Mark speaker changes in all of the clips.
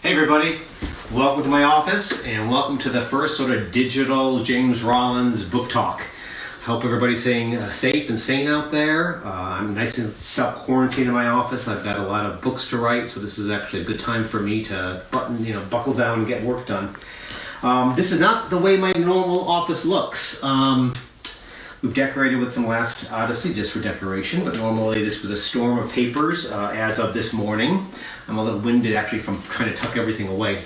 Speaker 1: Hey everybody, welcome to my office and welcome to the first sort of digital James Rollins book talk. I hope everybody's staying safe and sane out there. I'm nice and self-quarantined in my office. I've got a lot of books to write, so this is actually a good time for me to buckle down and get work done. This is not the way my normal office looks. We've decorated with some last Odyssey just for decoration, but normally this was a storm of papers as of this morning. I'm a little winded actually from trying to tuck everything away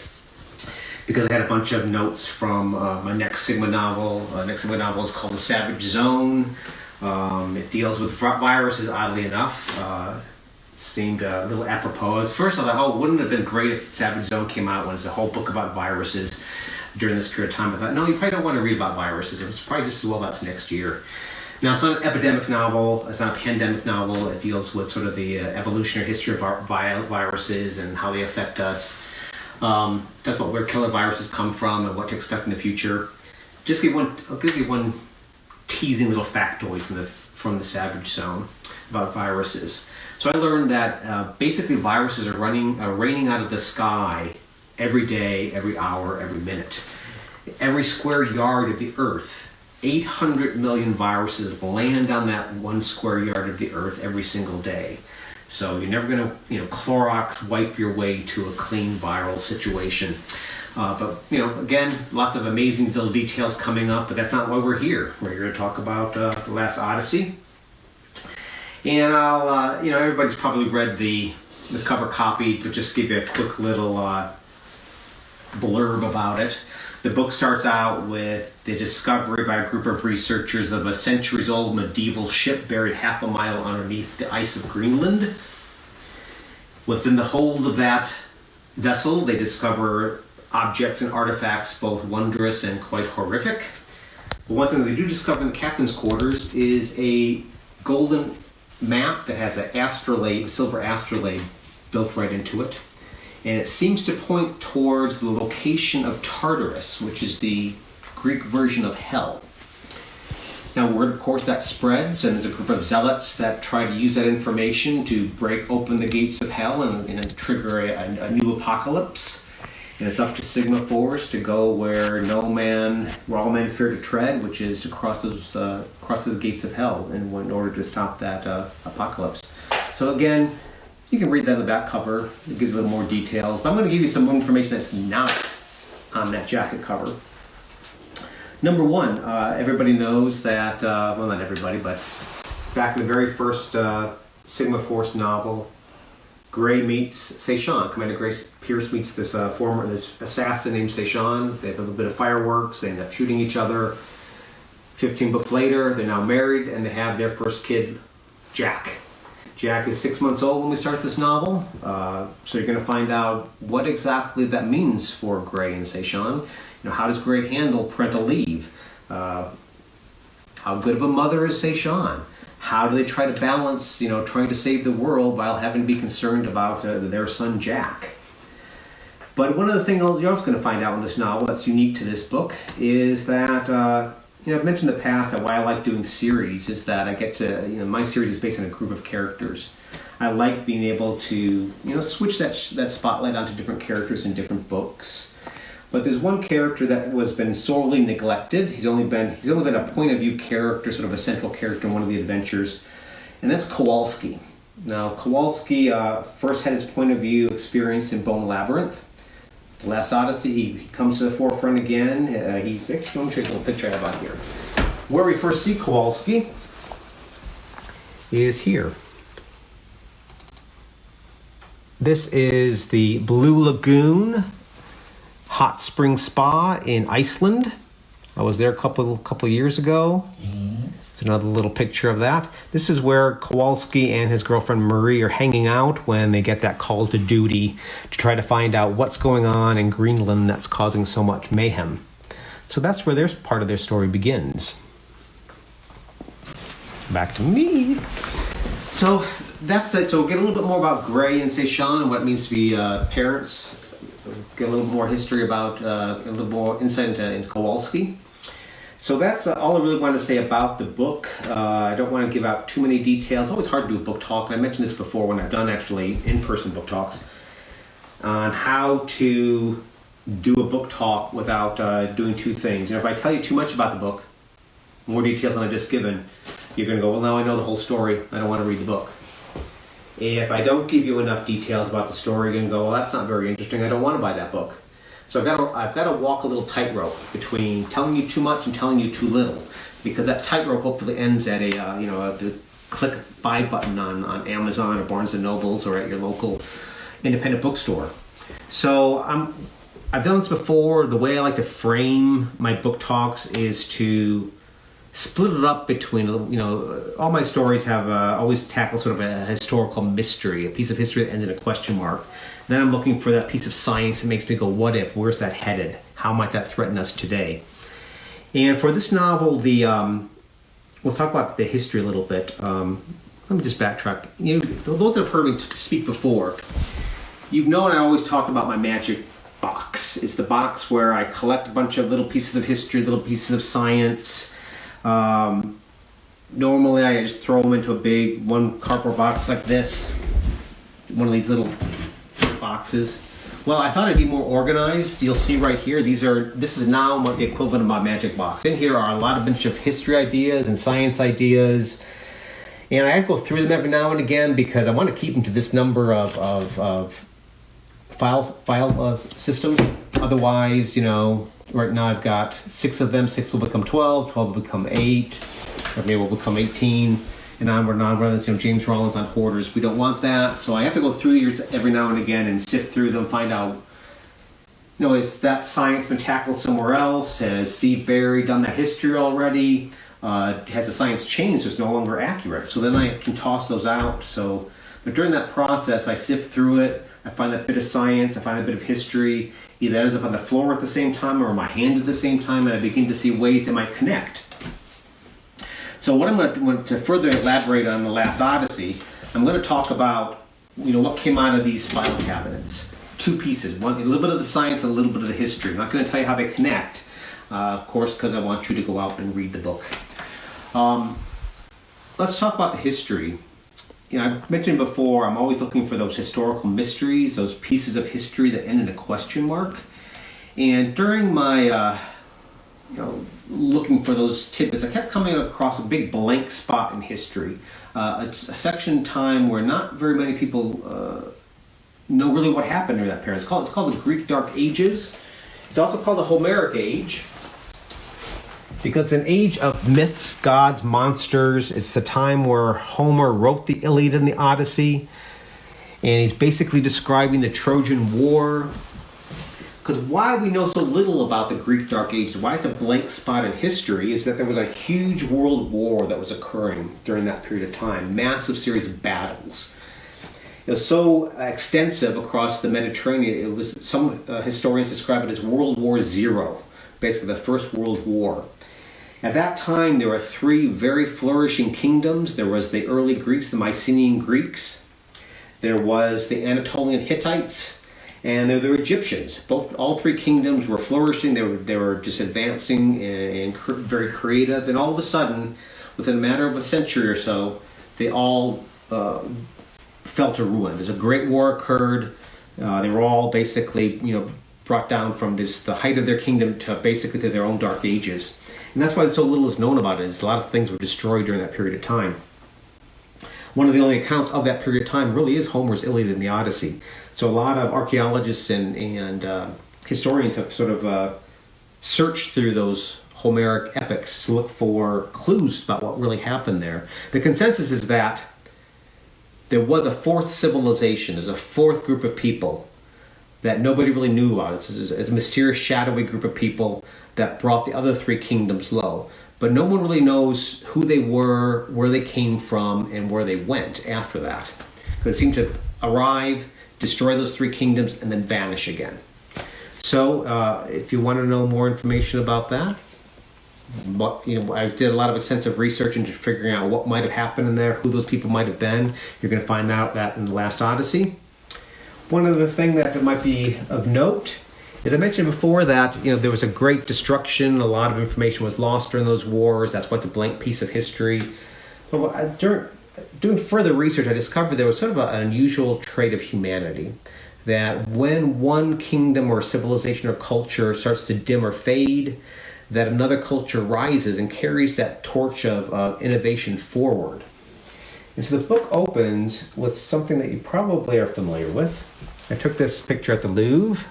Speaker 1: because I had a bunch of notes from my next Sigma novel. Next Sigma novel is called The Savage Zone. It deals with viruses, oddly enough. Seemed a little apropos. At first I thought, wouldn't it have been great if Savage Zone came out when it's a whole book about viruses during this period of time. I thought, no, you probably don't want to read about viruses. It was probably just as well that's next year. Now, it's not an epidemic novel. It's not a pandemic novel. It deals with sort of the evolutionary history of our viruses and how they affect us. Talks about where killer viruses come from and what to expect in the future. I'll give you one teasing little factoid from the Savage Zone about viruses. So I learned that basically viruses are raining out of the sky every day, every hour, every minute. Every square yard of the earth, 800 million viruses land on that 1 square yard of the earth every single day. So you're never going to, Clorox wipe your way to a clean viral situation. But again, lots of amazing little details coming up, but that's not why we're here. We're here to talk about the last Odyssey. And I'll, everybody's probably read the cover copy, but just give you a quick little blurb about it. The book starts out with the discovery by a group of researchers of a centuries-old medieval ship buried half a mile underneath the ice of Greenland. Within the hold of that vessel, they discover objects and artifacts both wondrous and quite horrific. But one thing they do discover in the captain's quarters is a golden map that has a silver astrolabe built right into it. And it seems to point towards the location of Tartarus, which is the Greek version of hell. Now, word, of course, that spreads, and there's a group of zealots that try to use that information to break open the gates of hell and trigger a new apocalypse. And it's up to Sigma Force to go where all men fear to tread, which is to cross the gates of hell in order to stop that apocalypse. So again, you can read that in the back cover. It gives a little more details. But I'm going to give you some more information that's not on that jacket cover. Number one, everybody knows that, well, not everybody, but back in the very first Sigma Force novel, Gray meets Seishan. Commander Gray Pierce meets this assassin named Seishan. They have a little bit of fireworks. They end up shooting each other. 15 books later, they're now married, and they have their first kid, Jack. Jack is 6 months old when we start this novel, so you're going to find out what exactly that means for Gray and Seishan. How does Gray handle parental leave? How good of a mother is Seishan? How do they try to balance, trying to save the world while having to be concerned about their son Jack? But one of the things you're also going to find out in this novel that's unique to this book is that I've mentioned in the past that why I like doing series is that I get to, my series is based on a group of characters. I like being able to, switch that spotlight onto different characters in different books. But there's one character that was been sorely neglected. He's only been a point of view character, sort of a central character in one of the adventures, and that's Kowalski. Now, Kowalski first had his point of view experience in Bone Labyrinth. The last Odyssey, he comes to the forefront again. He's actually, let me show you a little picture I have on here. Where we first see Kowalski is here. This is the Blue Lagoon Hot Spring Spa in Iceland. I was there a couple years ago. It's another little picture of that. This is where Kowalski and his girlfriend Marie are hanging out when they get that call to duty to try to find out what's going on in Greenland that's causing so much mayhem. So that's where part of their story begins. Back to me. So that's it. So we'll get a little bit more about Gray and Seishan and what it means to be parents. Get a little more history about, a little more insight into Kowalski. So that's all I really want to say about the book. I don't want to give out too many details. It's always hard to do a book talk. I mentioned this before when I've done actually in-person book talks. on how to do a book talk without doing two things. If I tell you too much about the book, more details than I've just given, you're going to go, well, now I know the whole story. I don't want to read the book. If I don't give you enough details about the story, you're going to go, well, that's not very interesting. I don't want to buy that book. So I've got to walk a little tightrope between telling you too much and telling you too little, because that tightrope hopefully ends at the click buy button on Amazon or Barnes and Nobles or at your local independent bookstore. So I've done this before. The way I like to frame my book talks is to split it up between, all my stories have always tackle sort of a historical mystery, a piece of history that ends in a question mark. Then I'm looking for that piece of science that makes me go, what if? Where's that headed? How might that threaten us today? And for this novel, we'll talk about the history a little bit. Let me just backtrack. Those that have heard me speak before, you've known I always talk about my magic box. It's the box where I collect a bunch of little pieces of history, little pieces of science. Normally I just throw them into a big one cardboard box like this, one of these little boxes. Well, I thought it'd be more organized. You'll see right here, this is now the equivalent of my magic box. In here are a bunch of history ideas and science ideas, and I have to go through them every now and again because I want to keep them to this number of file systems. Otherwise, right now I've got 6 of them. 6 will become 12, 12 will become 8, or maybe will become 18. And we're non-brothers, James Rollins on Hoarders. We don't want that. So I have to go through yours every now and again and sift through them, find out, is that science been tackled somewhere else? Has Steve Barry done that history already? Has the science changed? It's no longer accurate. So then I can toss those out. But during that process, I sift through it. I find that bit of science. I find that bit of history. Either that ends up on the floor at the same time or in my hand at the same time, and I begin to see ways they might connect. So what I'm going to further elaborate on the last Odyssey, I'm going to talk about what came out of these file cabinets. 2 pieces, a little bit of the science and a little bit of the history. I'm not going to tell you how they connect, of course, because I want you to go out and read the book. Let's talk about the history. I mentioned before, I'm always looking for those historical mysteries, those pieces of history that end in a question mark. And during my looking for those tidbits, I kept coming across a big blank spot in history, a section in time where not very many people know really what happened during that period. It's called the Greek Dark Ages. It's also called the Homeric Age because it's an age of myths, gods, monsters. It's the time where Homer wrote the Iliad and the Odyssey, and he's basically describing the Trojan War. Because why we know so little about the Greek Dark Ages, why it's a blank spot in history, is that there was a huge world war that was occurring during that period of time. Massive series of battles. It was so extensive across the Mediterranean, some historians describe it as World War Zero, basically the First World War. At that time, there were 3 very flourishing kingdoms. There was the early Greeks, the Mycenaean Greeks. There was the Anatolian Hittites. And they're the Egyptians. All 3 kingdoms were flourishing. They were just advancing and very creative. And all of a sudden, within a matter of a century or so, they all fell to ruin. There's a great war occurred. They were all basically, brought down from the height of their kingdom to their own dark ages. And that's why so little is known about it. Is a lot of things were destroyed during that period of time. One of the only accounts of that period of time really is Homer's Iliad and the Odyssey. So a lot of archaeologists and historians have sort of searched through those Homeric epics to look for clues about what really happened there. The consensus is that there was a 4th civilization. There's a 4th group of people that nobody really knew about. It's a mysterious, shadowy group of people that brought the other 3 kingdoms low. But no one really knows who they were, where they came from, and where they went after that. Because it seemed to arrive, destroy those 3 kingdoms, and then vanish again. So if you want to know more information about that, I did a lot of extensive research into figuring out what might have happened in there, who those people might have been. You're going to find out that in the last Odyssey. One other thing that might be of note, as I mentioned before, that there was a great destruction. A lot of information was lost during those wars. That's why it's a blank piece of history. But during doing further research, I discovered there was sort of an unusual trait of humanity. that when one kingdom or civilization or culture starts to dim or fade, that another culture rises and carries that torch of innovation forward. And so the book opens with something that you probably are familiar with. I took this picture at the Louvre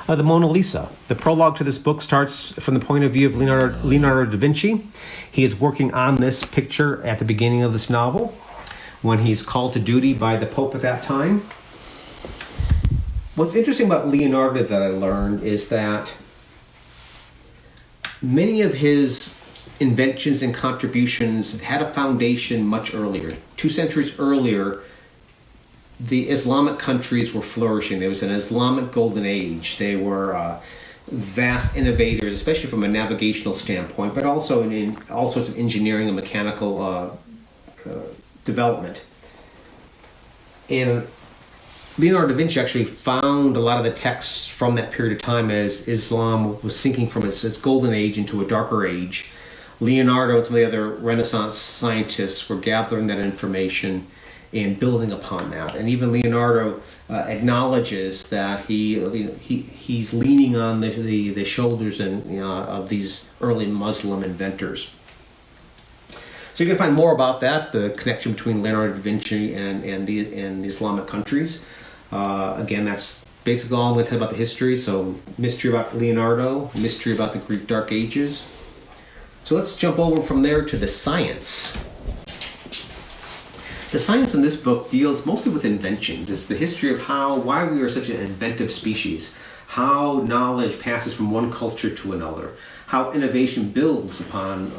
Speaker 1: of the Mona Lisa. The prologue to this book starts from the point of view of Leonardo da Vinci. He is working on this picture at the beginning of this novel when he's called to duty by the Pope at that time. What's interesting about Leonardo that I learned is that many of his inventions and contributions had a foundation much earlier. 2 centuries earlier, the Islamic countries were flourishing. There was an Islamic golden age. They were vast innovators, especially from a navigational standpoint, but also in all sorts of engineering and mechanical development. And Leonardo da Vinci actually found a lot of the texts from that period of time as Islam was sinking from its golden age into a darker age. Leonardo and some of the other Renaissance scientists were gathering that information and building upon that. And even Leonardo acknowledges that he's leaning on the shoulders of these early Muslim inventors. So you can find more about that, the connection between Leonardo da Vinci and the Islamic countries. Again, that's basically all I'm going to tell you about the history. So mystery about Leonardo, mystery about the Greek Dark Ages. So let's jump over from there to the science. The science in this book deals mostly with inventions. It's the history of why we are such an inventive species, how knowledge passes from one culture to another, how innovation builds upon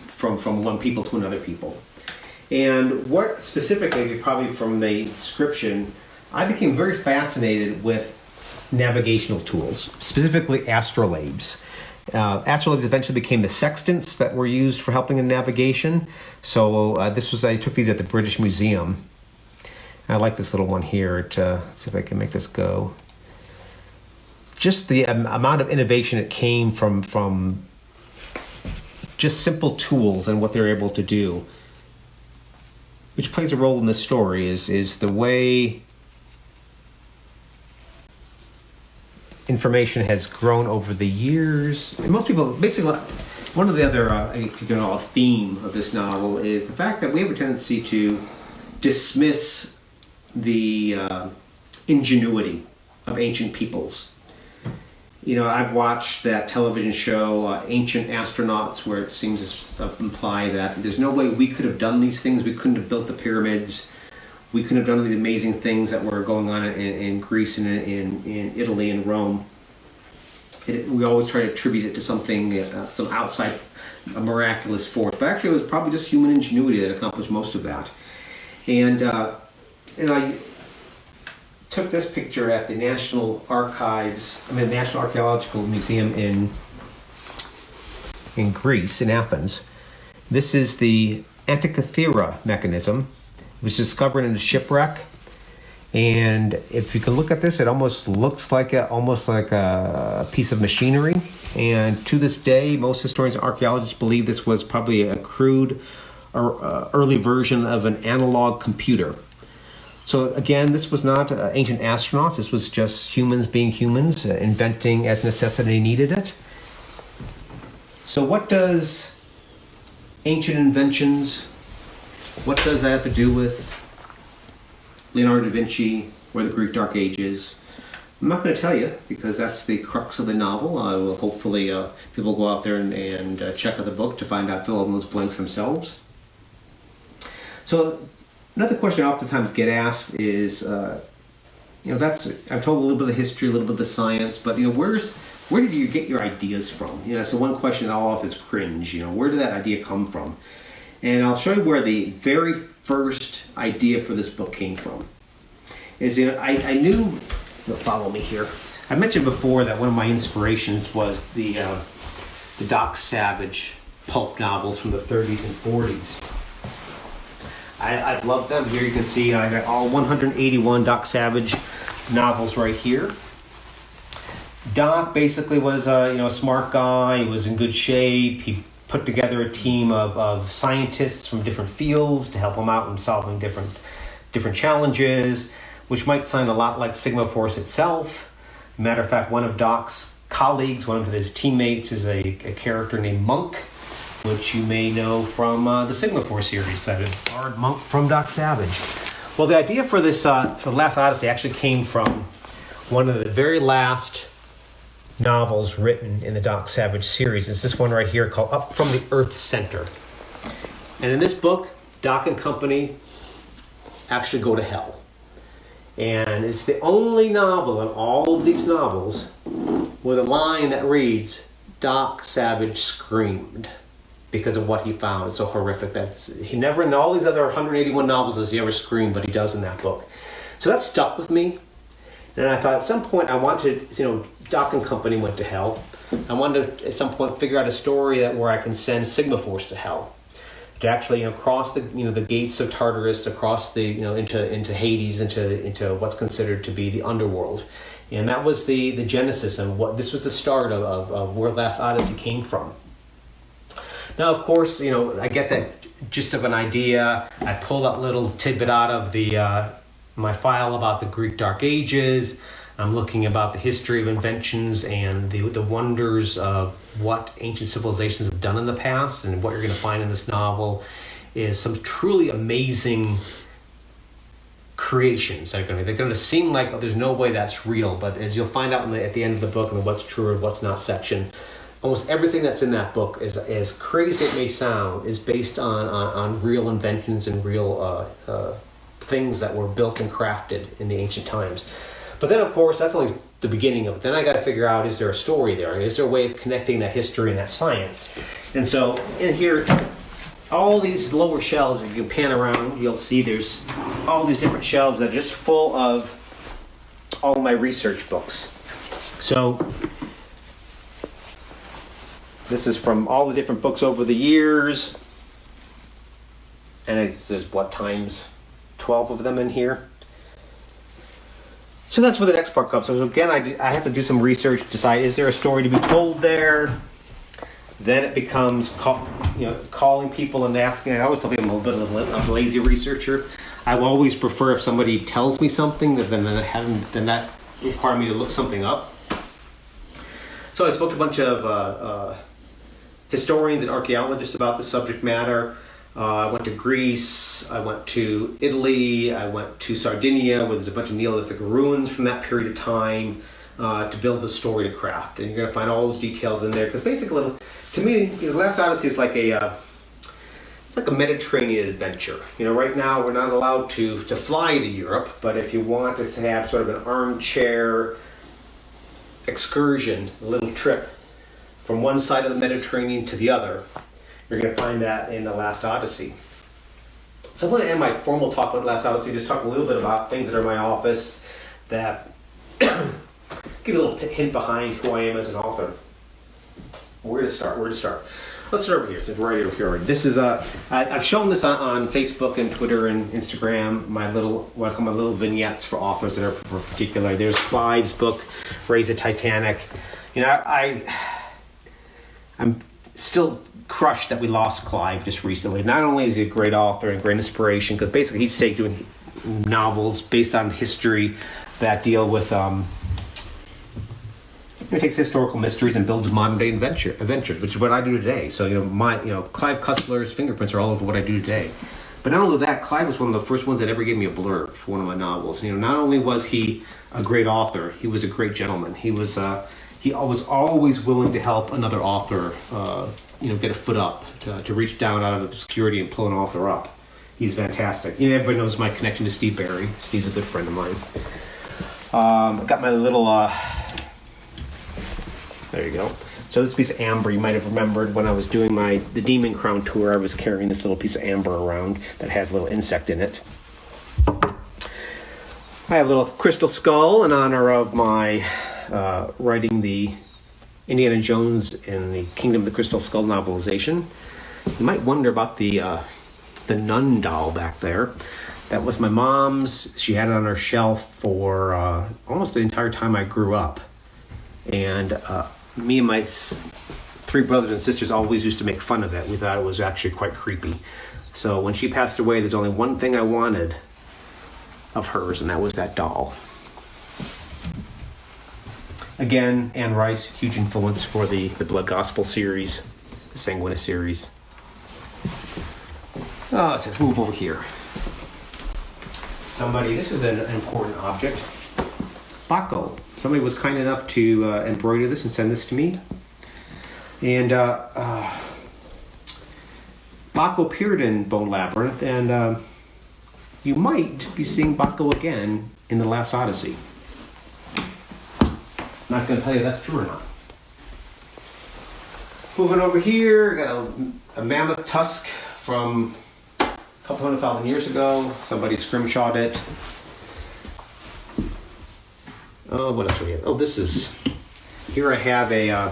Speaker 1: from one people to another people. And what specifically, probably from the description, I became very fascinated with navigational tools, specifically astrolabes. Astrolabes eventually became the sextants that were used for helping in navigation. So I took these at the British Museum. I like this little one here. Let's see if I can make this go. Just the amount of innovation that came from just simple tools and what they're able to do, which plays a role in this story, is the way information has grown over the years. And most people, basically, one of the other, a theme of this novel is the fact that we have a tendency to dismiss the ingenuity of ancient peoples. I've watched that television show, Ancient Astronauts, where it seems to imply that there's no way we could have done these things. We couldn't have built the pyramids. We couldn't have done these amazing things that were going on in Greece and in Italy and Rome. We always try to attribute it to something, some outside miraculous force. But actually, it was probably just human ingenuity that accomplished most of that. And I took this picture at the National Archaeological Museum in Greece, in Athens. This is the Antikythera Mechanism. It was discovered in a shipwreck, and if you can look at this, it almost looks like a piece of machinery. And to this day, most historians and archaeologists believe this was probably a crude or early version of an analog computer. So again, this was not ancient astronauts. This was just humans being humans, inventing as necessity needed it. So what does ancient inventions, what does that have to do with Leonardo da Vinci or the Greek Dark Ages? I'm not going to tell you, because that's the crux of the novel. I will hopefully people go out there and check out the book to find out, fill in those blanks themselves. So another question I oftentimes get asked is, I've told a little bit of history, a little bit of the science, but where did you get your ideas from? So one question I'll often cringe. Where did that idea come from? And I'll show you where the very first idea for this book came from. I knew. Follow me here. I mentioned before that one of my inspirations was the Doc Savage pulp novels from the 30s and 40s. I've loved them. Here you can see I got all 181 Doc Savage novels right here. Doc basically was a smart guy. He was in good shape. He put together a team of scientists from different fields to help him out in solving different different challenges, which might sound a lot like Sigma Force itself. Matter of fact, one of Doc's colleagues, one of his teammates, is a character named Monk, which you may know from the Sigma Force series, because I borrowed Monk from Doc Savage. Well, the idea for this, for the last Odyssey, actually came from one of the very last novels written in the Doc Savage series. It's this one right here called Up from the Earth Center. And in this book, Doc and company actually go to hell. And it's the only novel in all of these novels with a line that reads, Doc Savage screamed because of what he found. It's so horrific. He never, in all these other 181 novels, does he ever scream, but he does in that book. So that stuck with me. And I thought at some point I wanted, Doc and company went to hell. I wanted to at some point figure out a story where I can send Sigma Force to hell. To actually, cross the, the gates of Tartarus, to cross the, into Hades, into what's considered to be the underworld. And that was the genesis, and this was the start of where Last Odyssey came from. Now, of course, I get that gist of an idea. I pull that little tidbit out of my file about the Greek Dark Ages. I'm looking about the history of inventions and the wonders of what ancient civilizations have done in the past. And what you're going to find in this novel is some truly amazing creations. They're going to seem like there's no way that's real, but as you'll find out at the end of the book in the what's true and what's not section, almost everything that's in that book, is, as crazy as it may sound, is based on real inventions and real things that were built and crafted in the ancient times. But then, of course, that's only the beginning of it. Then I got to figure out, is there a story there? Is there a way of connecting that history and that science? And so in here, all these lower shelves, if you pan around, you'll see there's all these different shelves that are just full of all my research books. So this is from all the different books over the years. And there's times 12 of them in here. So that's where the next part comes. So again, I have to do some research, decide, is there a story to be told there? Then it becomes calling people and asking. I always tell people I'm a bit of a lazy researcher. I will always prefer if somebody tells me something than that require me to look something up. So I spoke to a bunch of historians and archaeologists about the subject matter. I went to Greece, I went to Italy, I went to Sardinia, where there's a bunch of Neolithic ruins from that period of time to build the story to craft. And you're going to find all those details in there. Because basically, to me, Last Odyssey is like it's like a Mediterranean adventure. Right now we're not allowed to fly to Europe, but if you want to have sort of an armchair excursion, a little trip from one side of the Mediterranean to the other, you're going to find that in the Last Odyssey. So I'm going to end my formal talk about Last Odyssey, just talk a little bit about things that are in my office that give you a little hint behind who I am as an author. Where to start? Let's start over here. Since we're right here. This is I've shown this on Facebook and Twitter and Instagram. What I call my little vignettes for authors that are particular. There's Clive's book, Raise the Titanic. I'm still crushed that we lost Clive just recently. Not only is he a great author and great inspiration, because basically he's doing novels based on history that deal with he takes historical mysteries and builds modern day adventures, which is what I do today. So Clive Cussler's fingerprints are all over what I do today. But not only that, Clive was one of the first ones that ever gave me a blurb for one of my novels. Not only was he a great author, he was a great gentleman. He was always willing to help another author get a foot up, to reach down out of obscurity and pull an author up. He's fantastic. Everybody knows my connection to Steve Barry. Steve's a good friend of mine. I've got my little, there you go. So this piece of amber, you might have remembered when I was doing the Demon Crown tour, I was carrying this little piece of amber around that has a little insect in it. I have a little crystal skull in honor of my writing the Indiana Jones and the Kingdom of the Crystal Skull novelization. You might wonder about the nun doll back there. That was my mom's. She had it on her shelf for almost the entire time I grew up. And me and my three brothers and sisters always used to make fun of it. We thought it was actually quite creepy. So when she passed away, there's only one thing I wanted of hers, and that was that doll. Again, Anne Rice, huge influence for the Blood Gospel series, the Sanguinus series. Let's move over here. This is an important object. Baco. Somebody was kind enough to embroider this and send this to me. And Baco appeared in Bone Labyrinth, and you might be seeing Baco again in the last Odyssey. I'm not going to tell you if that's true or not. Moving over here, got a mammoth tusk from a couple 100,000 years ago. Somebody scrimshawed it. Oh, what else do we have? Oh, this is... Here I have a...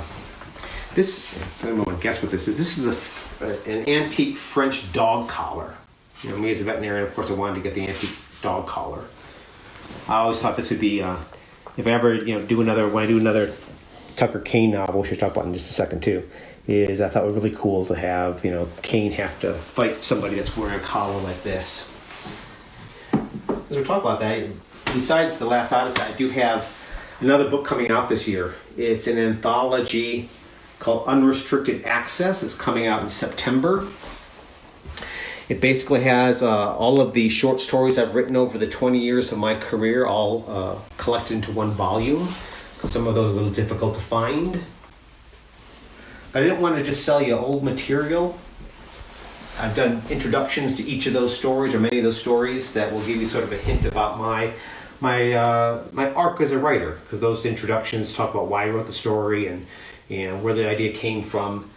Speaker 1: this... I don't want to guess what this is. This is an antique French dog collar. You know, me as a veterinarian, of course, I wanted to get the antique dog collar. I always thought this would be... if I ever, when I do another Tucker Kane novel, which we'll talk about in just a second too, is I thought it was really cool to have, Kane have to fight somebody that's wearing a collar like this. As we talk about that, besides The Last Odyssey, I do have another book coming out this year. It's an anthology called Unrestricted Access. It's coming out in September. It basically has all of the short stories I've written over the 20 years of my career, all collected into one volume. Some of those are a little difficult to find. But I didn't want to just sell you old material. I've done introductions to each of those stories, or many of those stories, that will give you sort of a hint about my arc as a writer, because those introductions talk about why I wrote the story and where the idea came from.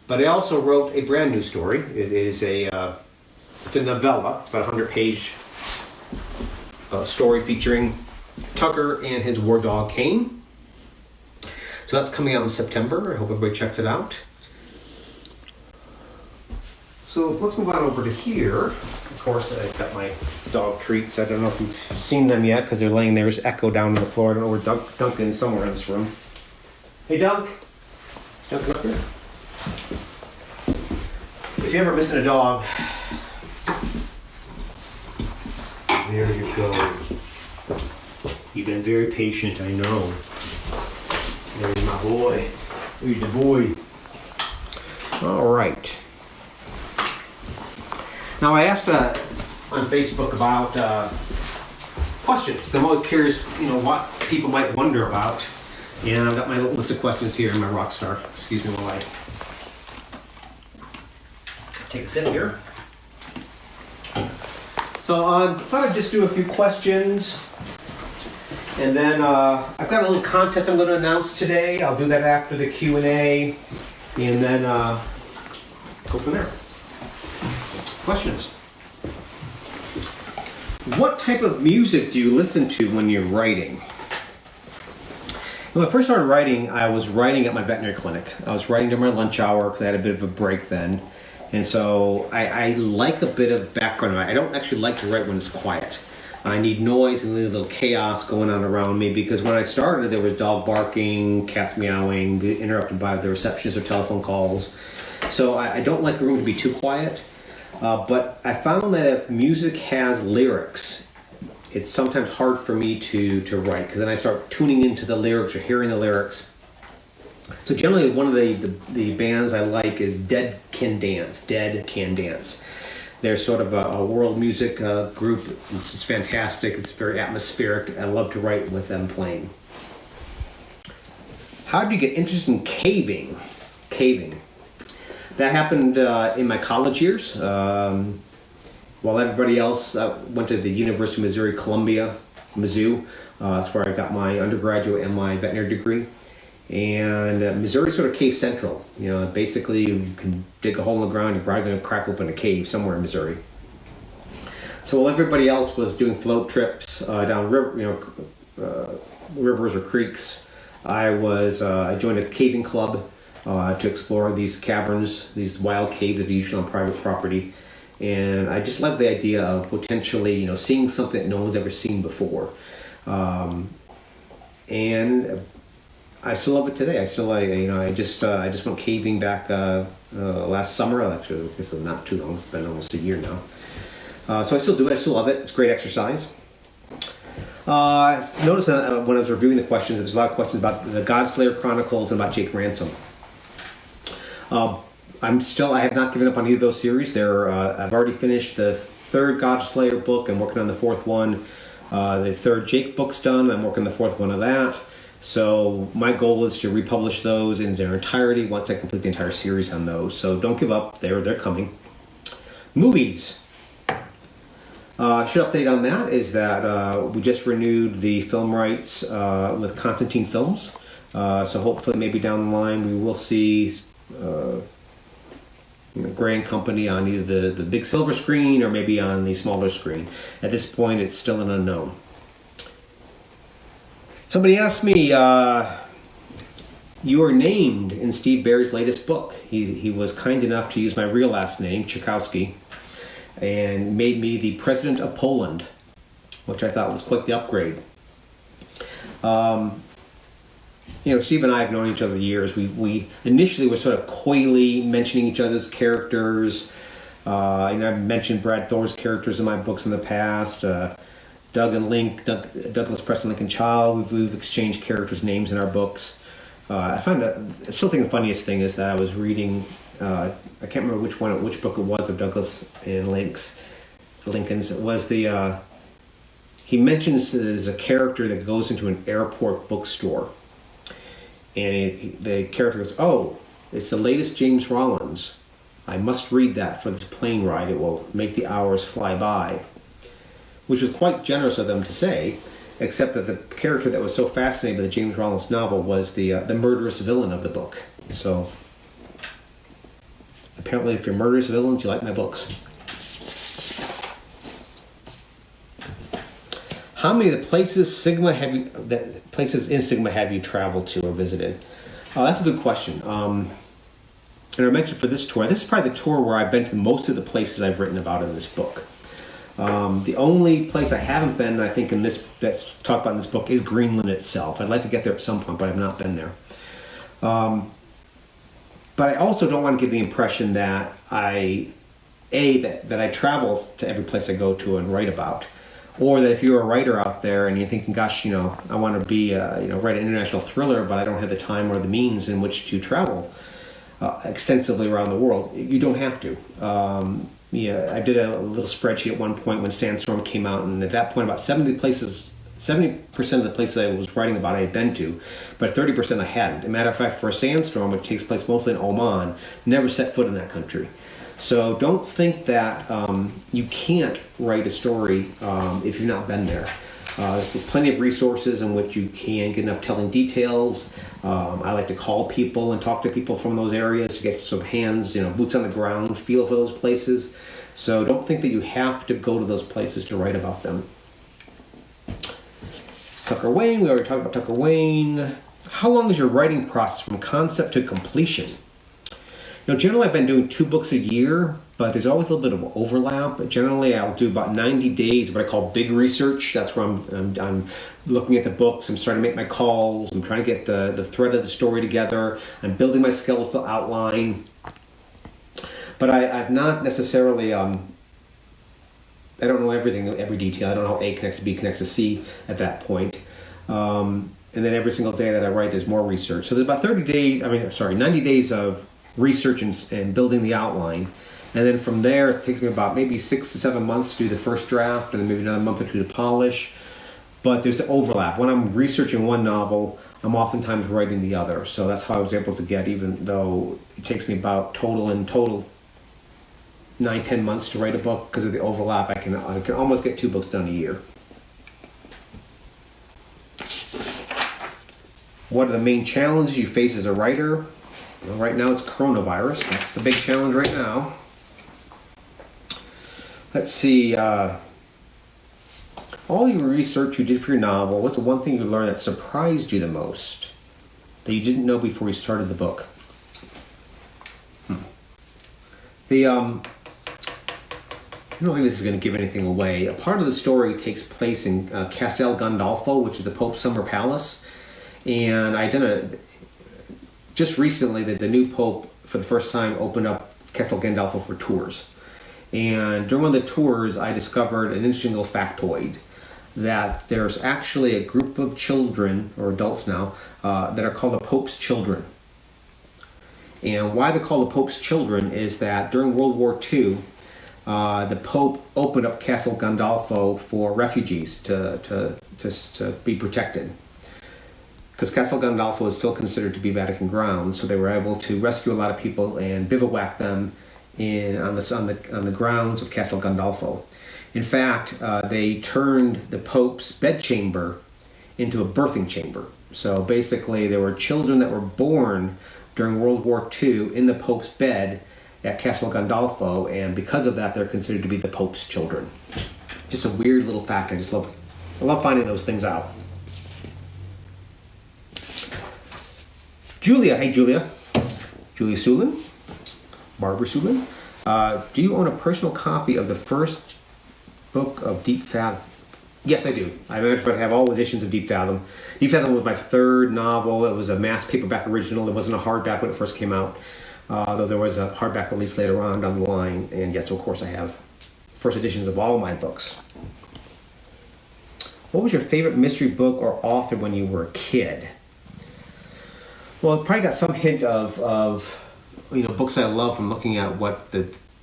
Speaker 1: But I also wrote a brand new story. It's a novella. It's about a 100-page story featuring Tucker and his war dog Kane. So that's coming out in September. I hope everybody checks it out. So let's move on over to here. Of course, I've got my dog treats. I don't know if you've seen them yet because they're laying there. There's Echo down on the floor. I don't know where Duncan is, somewhere in this room. Hey, Dunk. Duncan up here. If you're ever missing a dog, there you go. You've been very patient, I know. There's my boy. There's the boy. All right. Now, I asked on Facebook about questions. I'm always curious, what people might wonder about. And I've got my little list of questions here in my rock star. Excuse me while I take a sip here. So I thought I'd just do a few questions. And then I've got a little contest I'm going to announce today. I'll do that after the Q&A. And then go from there. Questions? What type of music do you listen to when you're writing? When I first started writing, I was writing at my veterinary clinic. I was writing during my lunch hour because I had a bit of a break then. And so I like a bit of background. I don't actually like to write when it's quiet. I need noise and a little chaos going on around me, because when I started, there was dog barking, cats meowing, interrupted by the receptionist or telephone calls. So I don't like a room to be too quiet. But I found that if music has lyrics, it's sometimes hard for me to write, because then I start tuning into the lyrics or hearing the lyrics. So generally one of the bands I like is Dead Can Dance. Dead Can Dance. They're sort of a world music group. It's just fantastic. It's very atmospheric. I love to write with them playing. How did you get interested in caving? Caving. That happened in my college years. While everybody else went to the University of Missouri, Columbia, Mizzou. That's where I got my undergraduate and my veterinary degree. And Missouri sort of cave central. Basically you can dig a hole in the ground, you're probably going to crack open a cave somewhere in Missouri. So while everybody else was doing float trips down river, rivers or creeks, I joined a caving club to explore these caverns, these wild caves that are usually on private property. And I just love the idea of potentially, seeing something that no one's ever seen before. And I still love it today. I just went caving back last summer. Actually, I guess not too long. It's been almost a year now. So I still do it. I still love it. It's great exercise. Notice when I was reviewing the questions, there's a lot of questions about the Godslayer Chronicles and about Jake Ransom. I have not given up on either of those series. I've already finished the third Godslayer book. I'm working on the fourth one. The third Jake book's done. I'm working on the fourth one of that. So my goal is to republish those in their entirety once I complete the entire series on those. So don't give up. They're coming. Movies. Should update on that is that we just renewed the film rights with Constantine Films. So hopefully maybe down the line we will see Gray and Company on either the big silver screen or maybe on the smaller screen. At this point it's still an unknown. Somebody asked me, you were named in Steve Barry's latest book. He was kind enough to use my real last name, Tchaikovsky, and made me the President of Poland, which I thought was quite the upgrade. Steve and I have known each other years. We initially were sort of coyly mentioning each other's characters. I've mentioned Brad Thor's characters in my books in the past. Douglas Preston Lincoln Child, we've exchanged characters' names in our books. I still think the funniest thing is that I was reading, I can't remember which book it was of Douglas and Lincoln's. It was he mentions there's a character that goes into an airport bookstore. And the character goes, "Oh, it's the latest James Rollins. I must read that for this plane ride. It will make the hours fly by." Which was quite generous of them to say, except that the character that was so fascinated by the James Rollins novel was the murderous villain of the book. So apparently, if you're murderous villains, you like my books. How many of the places in Sigma have you traveled to or visited? That's a good question. And I mentioned for this tour, this is probably the tour where I've been to most of the places I've written about in this book. The only place I haven't been, I think, that's talked about in this book is Greenland itself. I'd like to get there at some point, but I've not been there. But I also don't want to give the impression that I travel to every place I go to and write about. Or that if you're a writer out there and you're thinking, gosh, I want to be, write an international thriller, but I don't have the time or the means in which to travel extensively around the world, you don't have to. I did a little spreadsheet at one point when Sandstorm came out, and at that point about 70% of the places I was writing about I had been to, but 30% I hadn't. As a matter of fact, for Sandstorm, which takes place mostly in Oman, never set foot in that country. So don't think that you can't write a story if you've not been there. There's plenty of resources in which you can get enough telling details. I like to call people and talk to people from those areas to get some hands, boots on the ground, feel for those places. So don't think that you have to go to those places to write about them. Tucker Wayne, we already talked about Tucker Wayne. How long is your writing process from concept to completion? Generally I've been doing 2 books a year, but there's always a little bit of overlap. But generally I'll do about 90 days, what I call big research. That's where I'm looking at the books, I'm starting to make my calls, I'm trying to get the thread of the story together, I'm building my skeletal outline. But I've not necessarily, I don't know everything, every detail. I don't know how A connects to B connects to C at that point. And then every single day that I write, there's more research. So there's about 90 days of research and building the outline, and then from there it takes me about maybe 6 to 7 months to do the first draft, and then maybe another month or 2 to polish. But there's an overlap. When I'm researching one novel, I'm oftentimes writing the other. So that's how I was able to get, even though it takes me about total 9-10 months to write a book, because of the overlap, I can almost get 2 books done a year. What are the main challenges you face as a writer? Well, right now it's coronavirus. That's the big challenge right now. Let's see. All your research you did for your novel, what's the one thing you learned that surprised you the most that you didn't know before you started the book? I don't think this is going to give anything away. A part of the story takes place in Castel Gandolfo, which is the Pope's summer palace. And just recently that the new Pope, for the first time, opened up Castel Gandolfo for tours. And during one of the tours, I discovered an interesting little factoid. that there's actually a group of children, or adults now, that are called the Pope's Children. And why they're called the Pope's Children is that during World War II, the Pope opened up Castle Gandolfo for refugees to be protected. Because Castle Gandolfo is still considered to be Vatican grounds, so they were able to rescue a lot of people and bivouac them on the grounds of Castle Gandolfo. In fact, they turned the Pope's bedchamber into a birthing chamber. So basically, there were children that were born during World War II in the Pope's bed at Castle Gandolfo, and because of that, they're considered to be the Pope's children. Just a weird little fact. I love finding those things out. Julia, hey Julia. Julia Sulin, Barbara Sulin. Do you own a personal copy of the first book of Deep Fathom? Yes, I do. I have all editions of Deep Fathom. Deep Fathom was my third novel. It was a mass paperback original. It wasn't a hardback when it first came out, though there was a hardback release later on down the line. And yes, of course, I have first editions of all my books. What was your favorite mystery book or author when you were a kid? Well, I probably got some hint of books I love from looking at what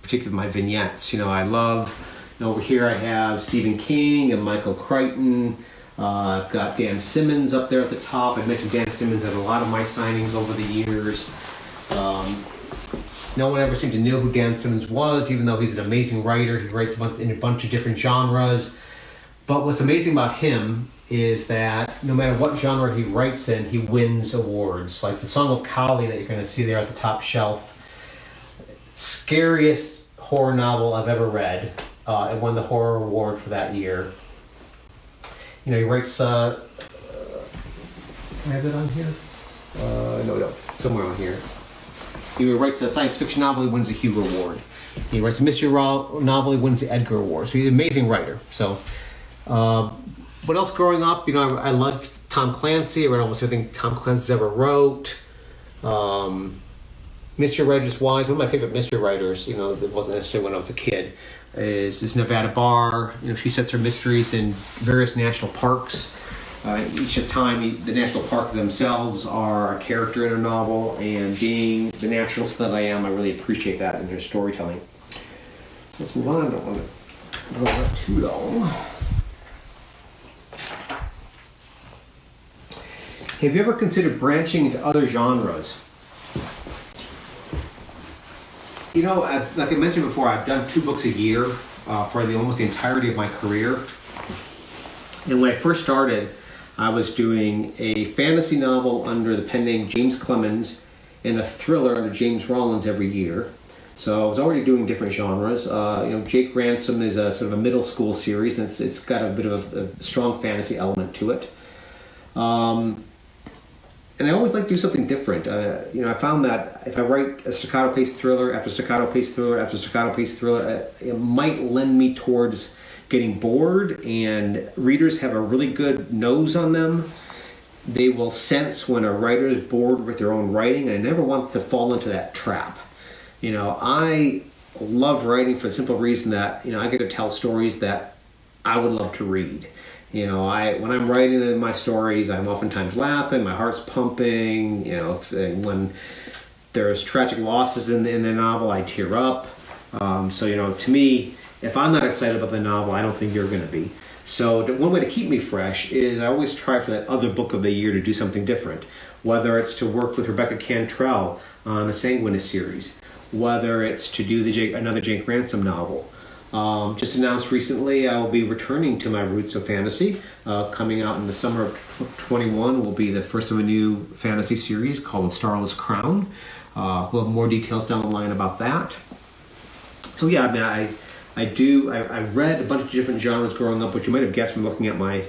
Speaker 1: particularly my vignettes. I love. Over here I have Stephen King and Michael Crichton. I've got Dan Simmons up there at the top. I mentioned Dan Simmons at a lot of my signings over the years. No one ever seemed to know who Dan Simmons was, even though he's an amazing writer. He writes in a bunch of different genres. But what's amazing about him is that no matter what genre he writes in, he wins awards. Like the Song of Kali that you're going to see there at the top shelf. Scariest horror novel I've ever read. It won the horror award for that year. He writes. I have it on here. No, somewhere on here. He writes a science fiction novel. He wins the Hugo Award. He writes a mystery novel. He wins the Edgar Award. So he's an amazing writer. So, what else growing up? I loved Tom Clancy. I read almost everything Tom Clancy's ever wrote. Mystery writers wise, one of my favorite mystery writers, that wasn't necessarily when I was a kid, is Nevada Barr. She sets her mysteries in various national parks. Each time, the national park themselves are a character in a novel, and being the naturalist that I am, I really appreciate that in her storytelling. Let's move on. I don't want to go on too long. Have you ever considered branching into other genres? Like I mentioned before, I've done 2 books a year for almost the entirety of my career. And when I first started, I was doing a fantasy novel under the pen name James Clemens and a thriller under James Rollins every year. So I was already doing different genres. Jake Ransom is a sort of a middle school series, and it's got a bit of a strong fantasy element to it. And I always like to do something different. I found that if I write a staccato-paced thriller after staccato-paced thriller after staccato-paced thriller, it might lend me towards getting bored, and readers have a really good nose on them. They will sense when a writer is bored with their own writing, and I never want to fall into that trap. I love writing for the simple reason that, I get to tell stories that I would love to read. When I'm writing my stories, I'm oftentimes laughing, my heart's pumping. When there's tragic losses in the novel, I tear up. To me, if I'm not excited about the novel, I don't think you're going to be. So one way to keep me fresh is I always try for that other book of the year to do something different. Whether it's to work with Rebecca Cantrell on the Sanguinus series, whether it's to do another Jake Ransom novel. Just announced recently I will be returning to my roots of fantasy. Coming out in the summer of 21 will be the first of a new fantasy series called Starless Crown. We'll have more details down the line about that. So yeah, I read a bunch of different genres growing up, which you might have guessed from looking at my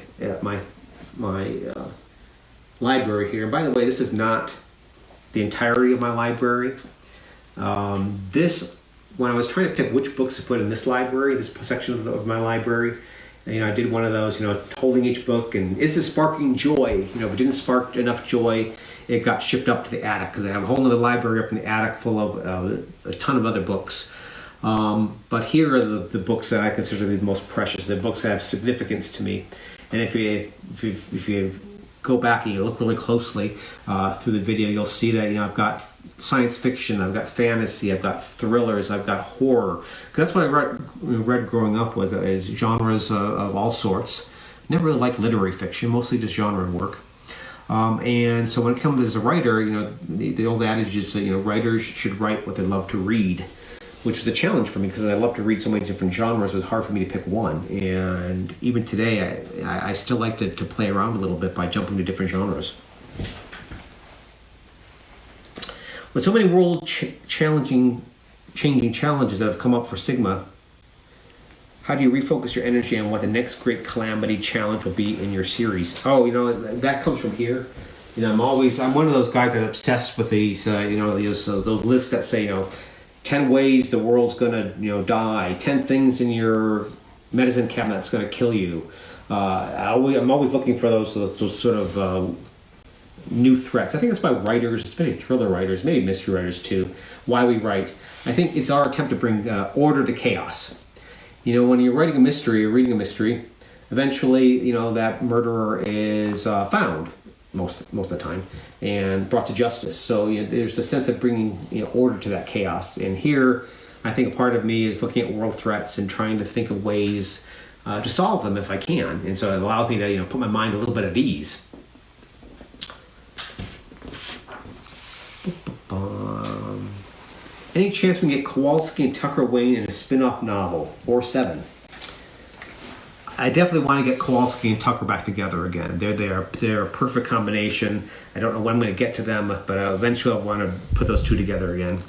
Speaker 1: library here. And by the way, this is not the entirety of my library. When I was trying to pick which books to put in this library, this section of my library, I did one of those, holding each book, and is this sparking joy? If it didn't spark enough joy, it got shipped up to the attic, because I have a whole other library up in the attic full of a ton of other books. But here are the books that I consider to be the most precious, the books that have significance to me. And if you go back and you look really closely through the video, you'll see that I've got science fiction, I've got fantasy, I've got thrillers, I've got horror. Because that's what I read growing up is genres of all sorts. Never really liked literary fiction, mostly just genre work. And so when it comes as a writer, the old adage is writers should write what they love to read, which was a challenge for me because I love to read so many different genres. It was hard for me to pick one. And even today, I still like to play around a little bit by jumping to different genres. With so many changing challenges that have come up for Sigma, how do you refocus your energy on what the next great calamity challenge will be in your series? Oh, that comes from here. I'm one of those guys that's obsessed with these, those lists that say, 10 ways the world's gonna, die, 10 things in your medicine cabinet that's gonna kill you. I'm always looking for those sort of new threats. I think that's why writers, especially thriller writers, maybe mystery writers too, why we write. I think it's our attempt to bring order to chaos. When you're writing a mystery or reading a mystery, eventually, that murderer is found most of the time and brought to justice. So there's a sense of bringing order to that chaos. And here, I think a part of me is looking at world threats and trying to think of ways to solve them if I can. And so it allows me to put my mind a little bit at ease. Any chance we can get Kowalski and Tucker Wayne in a spin-off novel or 7? I definitely want to get Kowalski and Tucker back together again. They're a perfect combination. I don't know when I'm going to get to them, but eventually I want to put those two together again.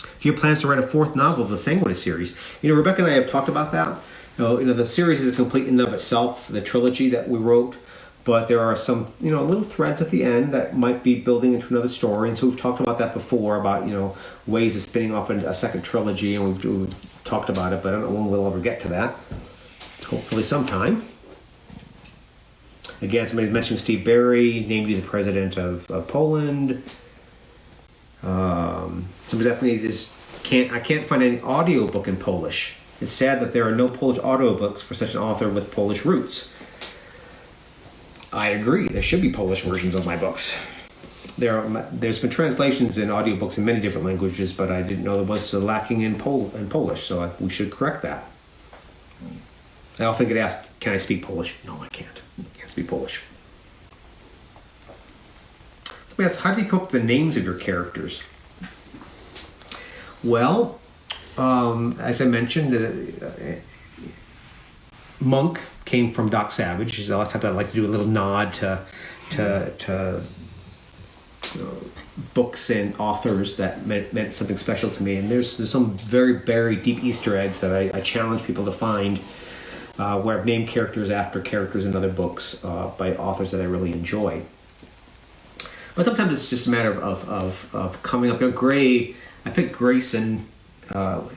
Speaker 1: Do you have plans to write a 4th novel of the Sanguine series? Rebecca and I have talked about that. The series is complete in and of itself, the trilogy that we wrote. But there are some, little threads at the end that might be building into another story. And so we've talked about that before, about, ways of spinning off a second trilogy. And we've talked about it, but I don't know when we'll ever get to that. Hopefully sometime. Again, somebody mentioned Steve Barry, named the president of Poland. Somebody's asking me, I can't find any audiobook in Polish. It's sad that there are no Polish audiobooks for such an author with Polish roots. I agree. There should be Polish versions of my books. There's been translations in audiobooks in many different languages, but I didn't know there was lacking in Polish, so we should correct that. I often get asked, can I speak Polish? No, I can't. I can't speak Polish. Let me ask, how do you cope with the names of your characters? Well, as I mentioned, Monk came from Doc Savage. A lot of times I like to do a little nod to books and authors that meant something special to me. And there's some very deep Easter eggs that I challenge people to find where I've named characters after characters in other books by authors that I really enjoy. But sometimes it's just a matter of coming up. Gray, I picked Grayson, who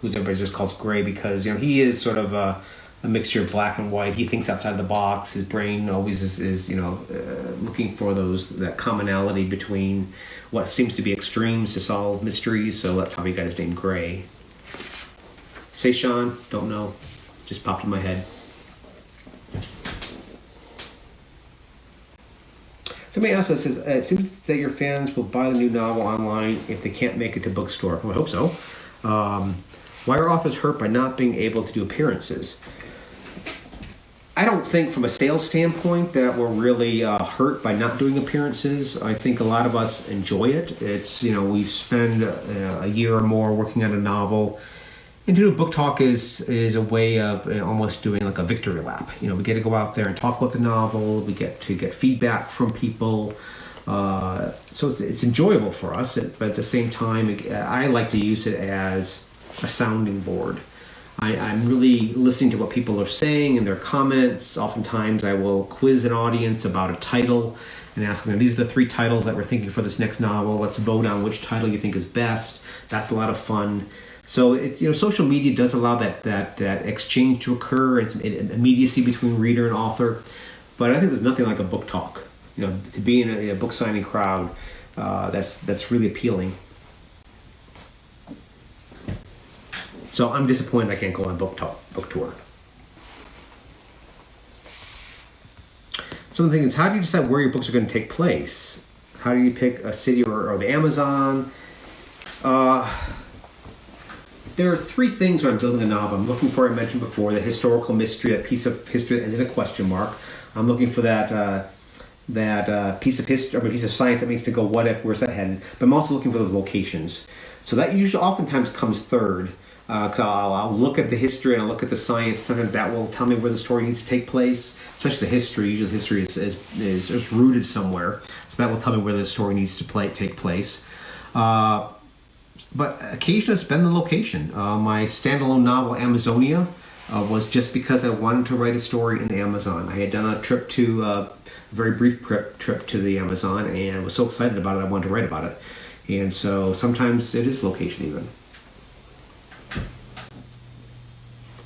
Speaker 1: everybody just calls Gray because he is sort of a mixture of black and white. He thinks outside the box. His brain always is looking for that commonality between what seems to be extremes to solve mysteries. So that's how he got his name Gray. Say Sean, don't know, just popped in my head. Somebody else says, it seems that your fans will buy the new novel online if they can't make it to bookstore. Well, I hope so. Why are authors hurt by not being able to do appearances? I don't think from a sales standpoint that we're really hurt by not doing appearances. I think a lot of us enjoy it. It's, we spend a year or more working on a novel. And to do a book talk is a way of almost doing like a victory lap. We get to go out there and talk about the novel. We get to get feedback from people. So it's enjoyable for us. But at the same time, I like to use it as a sounding board. I'm really listening to what people are saying in their comments. Oftentimes I will quiz an audience about a title and ask them, these are the 3 titles that we're thinking for this next novel. Let's vote on which title you think is best. That's a lot of fun. So it's, social media does allow that exchange to occur. It's an immediacy between reader and author. But I think there's nothing like a book talk. To be in a book signing crowd, that's really appealing. So I'm disappointed I can't go on book tour. some of the things, how do you decide where your books are going to take place? How do you pick a city or the Amazon? There are three things when I'm building a novel. I'm looking for, I mentioned before, the historical mystery, that piece of history that ends in a question mark. I'm looking for that piece of history, or a piece of science that makes me go, what if, where's that headed? But I'm also looking for those locations. So that usually oftentimes comes third, because I'll look at the history and I'll look at the science. Sometimes that will tell me where the story needs to take place, especially the history. Usually the history is rooted somewhere, so that will tell me where the story needs to take place. But occasionally it's been the location. My standalone novel, Amazonia, was just because I wanted to write a story in the Amazon. I had done a trip to, a very brief trip to the Amazon, and was so excited about it, I wanted to write about it. And so sometimes it is location even.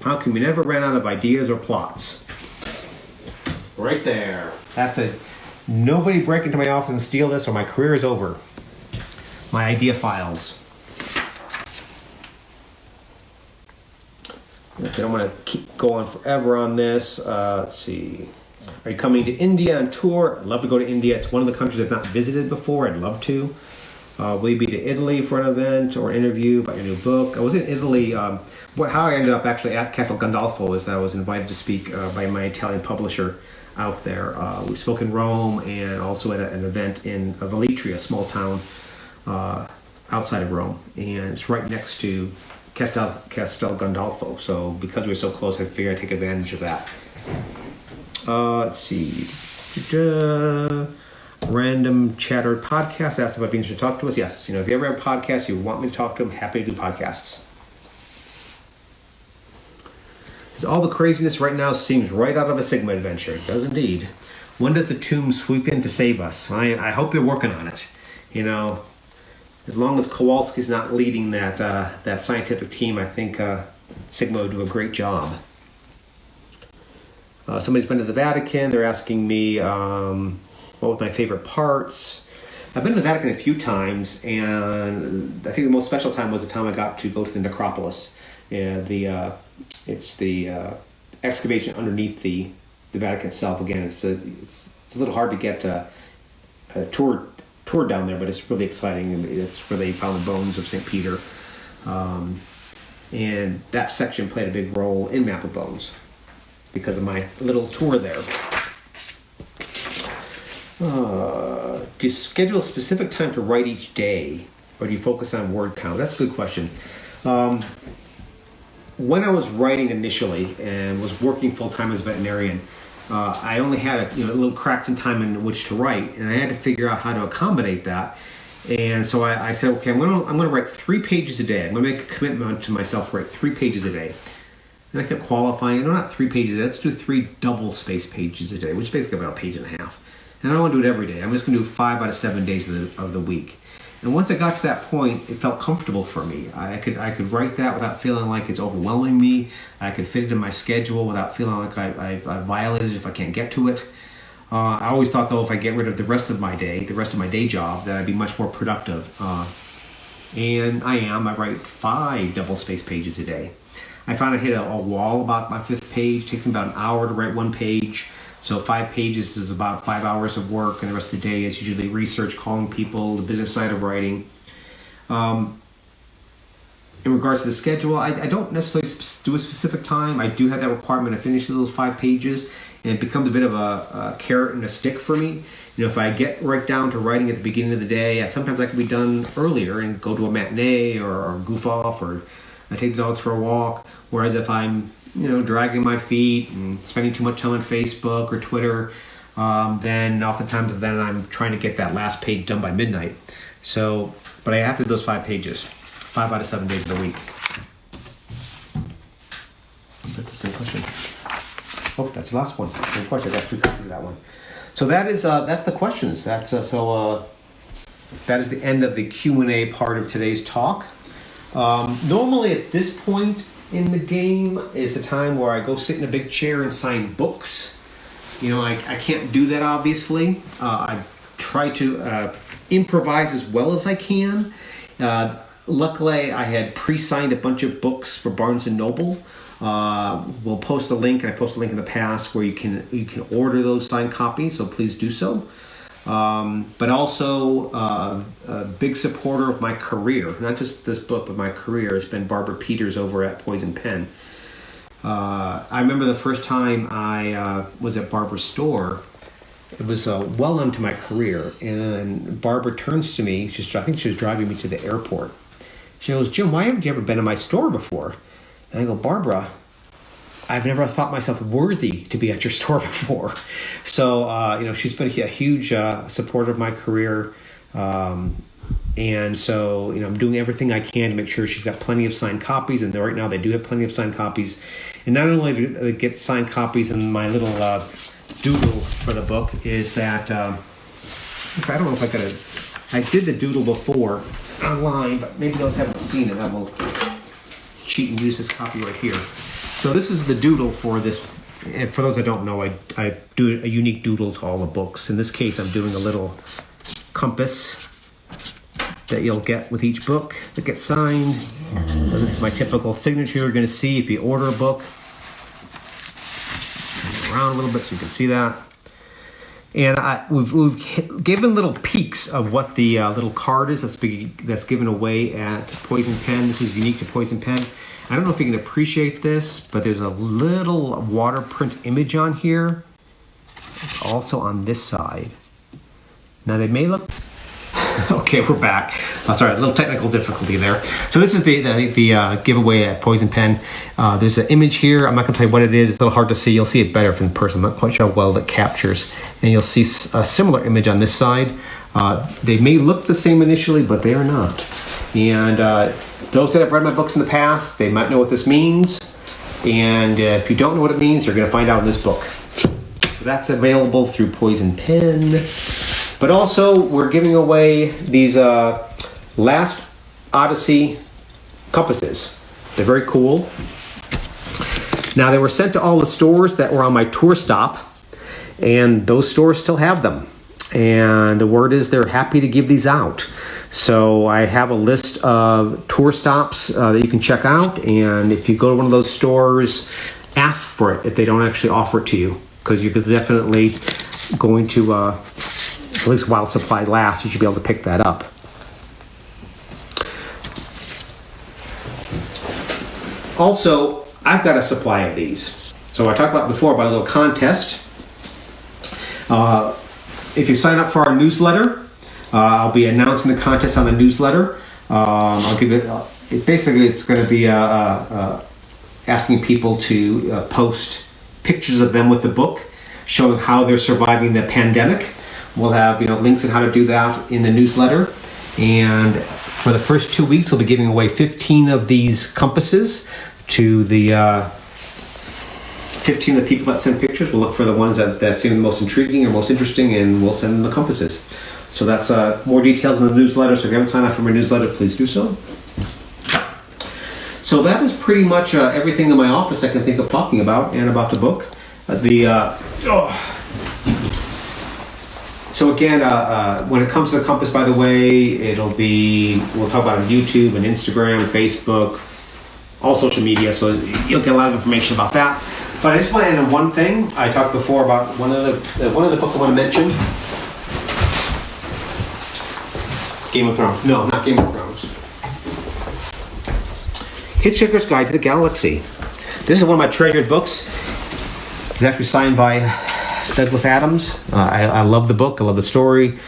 Speaker 1: How come we never ran out of ideas or plots? Right there. That's it. Nobody break into my office and steal this, or my career is over. My idea files. I don't want to keep going forever on this. Let's see. Are you coming to India on tour? I'd love to go to India. It's one of the countries I've not visited before. I'd love to. Will you be to Italy for an event or interview about your new book? I was in Italy. How I ended up actually at Castel Gandolfo is that I was invited to speak by my Italian publisher out there. We spoke in Rome and also at an event in Velletri, a small town outside of Rome. And it's right next to Castel Gandolfo. So because we were so close, I figured I'd take advantage of that. Let's see. Random Chatter podcast asked about being interested to talk to us. Yes, if you ever have a podcast, you want me to talk to them, happy to do podcasts. So all the craziness right now seems right out of a Sigma adventure. It does indeed. When does the tomb sweep in to save us? I hope they're working on it. As long as Kowalski's not leading that scientific team, I think Sigma would do a great job. Somebody's been to the Vatican. They're asking me what was my favorite parts. I've been to the Vatican a few times, and I think the most special time was the time I got to go to the necropolis. It's the excavation underneath the Vatican itself. Again, it's a little hard to get a tour down there, but it's really exciting. It's where they found the bones of St. Peter. And that section played a big role in Map of Bones because of my little tour there. Do you schedule a specific time to write each day, or do you focus on word count? That's a good question. When I was writing initially and was working full-time as a veterinarian, I only had little cracks in time in which to write, and I had to figure out how to accommodate that. And so I said, okay, I'm going to write 3 pages a day. I'm going to make a commitment to myself to write 3 pages a day. And I kept qualifying. No, not 3 pages a day. Let's do 3 double-spaced pages a day, which is basically about a page and a half. And I don't want to do it every day. I'm just going to do 5 out of 7 days of the week. And once I got to that point, it felt comfortable for me. I could write that without feeling like it's overwhelming me. I could fit it in my schedule without feeling like I violated it if I can't get to it. I always thought, though, if I get rid of the rest of my day job, that I'd be much more productive. And I am. I write 5 double-spaced pages a day. I found I hit a wall about my 5th page. It takes me about an hour to write 1 page. So 5 pages is about 5 hours of work, and the rest of the day is usually research, calling people, the business side of writing. In regards to the schedule, I don't necessarily do a specific time. I do have that requirement to finish those 5 pages, and it becomes a bit of a carrot and a stick for me. If I get right down to writing at the beginning of the day, sometimes I can be done earlier and go to a matinee or goof off, or I take the dogs for a walk. Whereas if I'm dragging my feet and spending too much time on Facebook or Twitter, then oftentimes I'm trying to get that last page done by midnight. So, but I have to do those 5 pages, 5 out of 7 days of the week. That's the same question. Oh, that's the last one. Same question. I got 3 copies of that one. So that's the questions. That is the end of the Q&A part of today's talk. Normally at this point in the game is the time where I go sit in a big chair and sign books. I can't do that, obviously. I try to improvise as well as I can. Luckily, I had pre-signed a bunch of books for Barnes & Noble We'll post a link. I posted a link in the past where you can order those signed copies, so please do so. But also a big supporter of my career, not just this book, but my career, has been Barbara Peters over at Poison Pen. I remember the first time I was at Barbara's store. It was well into my career, and Barbara turns to me. I think she was driving me to the airport. She goes, "Jim, why haven't you ever been in my store before?" And I go, "Barbara, I've never thought myself worthy to be at your store before." So, she's been a huge supporter of my career. And so, I'm doing everything I can to make sure she's got plenty of signed copies. And right now they do have plenty of signed copies. And not only do they get signed copies in my little doodle for the book, is that, I don't know if I did the doodle before online, but maybe those haven't seen it. I will cheat and use this copy right here. So this is the doodle for this. And for those that don't know, I do a unique doodle to all the books. In this case, I'm doing a little compass that you'll get with each book that gets signed. So this is my typical signature you're going to see if you order a book. Around a little bit so you can see that. And we've given little peeks of what the little card is that's given away at Poison Pen. This is unique to Poison Pen. I don't know if you can appreciate this, but there's a little water print image on here. It's also on this side. Now they may look... Okay, we're back. Sorry, a little technical difficulty there. So this is the giveaway at Poison Pen. There's an image here. I'm not going to tell you what it is. It's a little hard to see. You'll see it better from in person. I'm not quite sure how well it captures. And you'll see a similar image on this side. They may look the same initially, but they are not. And those that have read my books in the past, they might know what this means. And if you don't know what it means, you're going to find out in this book. So that's available through Poison Pen. But also, we're giving away these last Odyssey compasses. They're very cool. Now, they were sent to all the stores that were on my tour stop, and those stores still have them. And the word is they're happy to give these out. So I have a list of tour stops that you can check out, and if you go to one of those stores, ask for it if they don't actually offer it to you, because you're definitely going to... at least while supply lasts, you should be able to pick that up. Also, I've got a supply of these. So I talked about before about a little contest. If you sign up for our newsletter, I'll be announcing the contest on the newsletter. I'll give it. Basically, it's going to be asking people to post pictures of them with the book, showing how they're surviving the pandemic. We'll have links on how to do that in the newsletter. And for the first 2 weeks, we'll be giving away 15 of these compasses to the 15 of the people that send pictures. We'll look for the ones that seem the most intriguing or most interesting, and we'll send them the compasses. So that's more details in the newsletter. So if you haven't signed up for my newsletter, please do so. So that is pretty much everything in my office I can think of talking about and about the book. So again, when it comes to the compass, by the way, we'll talk about it on YouTube and Instagram, Facebook, all social media, so you'll get a lot of information about that. But I just want to end on one thing. I talked before about one of the books I want to mention. Game of Thrones. No, not Game of Thrones. Hitchhiker's Guide to the Galaxy. This is one of my treasured books. It's actually signed by Douglas Adams. I love the book. I love the story.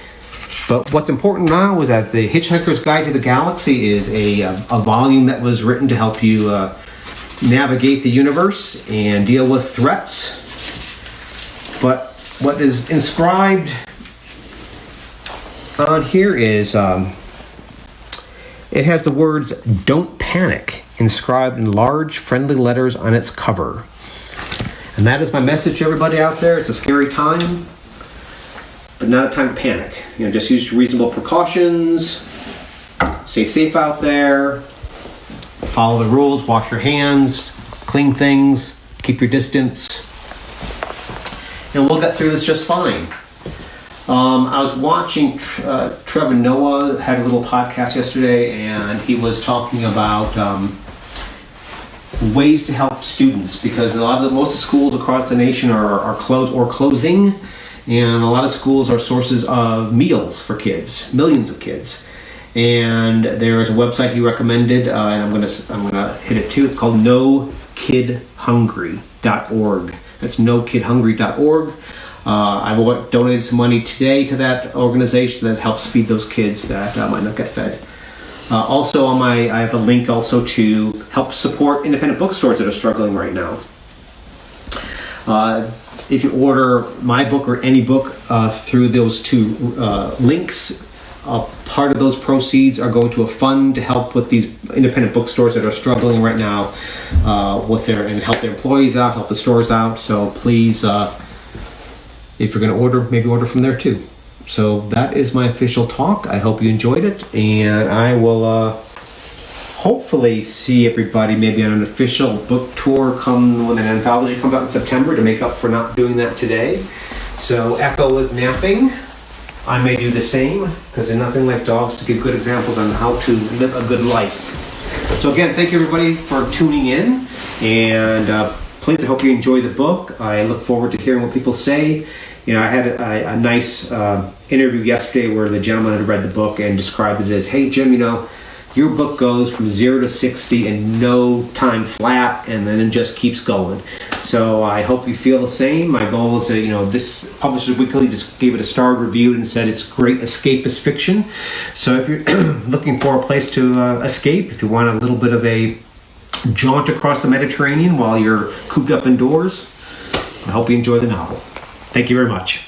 Speaker 1: But what's important now is that the Hitchhiker's Guide to the Galaxy is a volume that was written to help you navigate the universe and deal with threats. But what is inscribed on here is it has the words "Don't Panic" inscribed in large friendly letters on its cover. And that is my message to everybody out there. It's a scary time, but not a time to panic. Just use reasonable precautions. Stay safe out there. Follow the rules. Wash your hands. Clean things. Keep your distance. And we'll get through this just fine. I was watching Trevor Noah had a little podcast yesterday, and he was talking about ways to help students, because most of the schools across the nation are closed or closing, and a lot of schools are sources of meals for kids, millions of kids. And there is a website he recommended, and I'm gonna hit it too. It's called NoKidHungry.org. That's NoKidHungry.org. I've donated some money today to that organization that helps feed those kids that might not get fed. Also I have a link also to help support independent bookstores that are struggling right now. If you order my book or any book through those two links, part of those proceeds are going to a fund to help with these independent bookstores that are struggling right now and help their employees out, help the stores out. So please, if you're going to order, maybe order from there too. So that is my official talk. I hope you enjoyed it, and I will hopefully see everybody maybe on an official book tour when an anthology comes out in September to make up for not doing that today. So Echo is napping. I may do the same, because there's nothing like dogs to give good examples on how to live a good life. So again, thank you everybody for tuning in, and please, I hope you enjoy the book. I look forward to hearing what people say. You know, I had a nice interview yesterday where the gentleman had read the book and described it as, hey Jim, you know, your book goes from 0 to 60 in no time flat, and then it just keeps going. So I hope you feel the same. My goal is that, you know, this Publishers Weekly just gave it a starred review and said it's great escapist fiction. So if you're looking for a place to escape, if you want a little bit of a jaunt across the Mediterranean while you're cooped up indoors, I hope you enjoy the novel. Thank you very much.